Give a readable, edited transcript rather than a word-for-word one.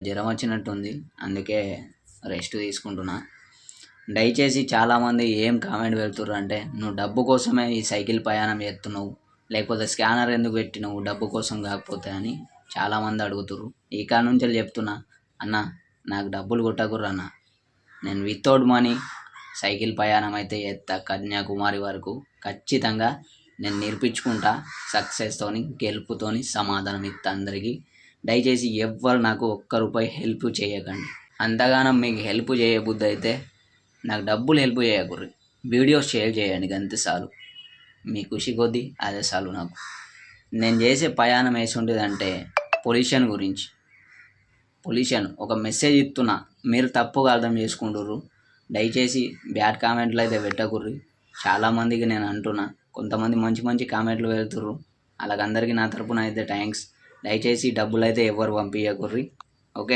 జ్వరం వచ్చినట్టుంది. అందుకే రెస్ట్ తీసుకుంటున్నా. దయచేసి చాలామంది ఏం కామెంట్ పెడుతుర్రు అంటే, "నువ్వు డబ్బు కోసమే ఈ సైకిల్ ప్రయాణం చేస్తున్నావు. లేకపోతే స్కానర్ ఎందుకు పెట్టినవు డబ్బు కోసం కాకపోతే" అని చాలామంది అడుగుతుర్రు. ఈ కాడ్నుంచెల్లి చెప్తున్నా, అన్న నాకు డబ్బులు కొట్టకుర్రన్న. నేను వితౌట్ మనీ సైకిల్ ప్రయాణం అయితే చేస్తా కన్యాకుమారి వరకు. ఖచ్చితంగా నేను నిరూపించుకుంటా సక్సెస్తోని, గెలుపుతోని సమాధానం ఇస్తా అందరికీ. దయచేసి ఎవ్వరు నాకు ఒక్క రూపాయి హెల్ప్ చేయకండి. అంతగానం మీకు హెల్ప్ చేయబుద్ధి అయితే నాకు డబ్బులు హెల్ప్ చేయకుర్రి. వీడియోస్ షేర్ చేయండి గంతే చాలు. మీ ఖుషి కొద్దీ అదే చాలు నాకు. నేను చేసే ప్రయాణం వేసుంటుందంటే పొల్యూషన్ గురించి. పొల్యూషన్ ఒక మెసేజ్ ఇస్తున్నా, మీరు తప్పుగా అర్థం చేసుకుంటుర్రు. దయచేసి బ్యాడ్ కామెంట్లు అయితే పెట్టకుర్రి. చాలామందికి నేను అంటున్నా, కొంతమంది మంచి మంచి కామెంట్లు పెడుతుర్రు. అలాగందరికీ నా తరపున అయితే థ్యాంక్స్. దయచేసి డబ్బులు అయితే ఎవరు పంపించకుర్రి.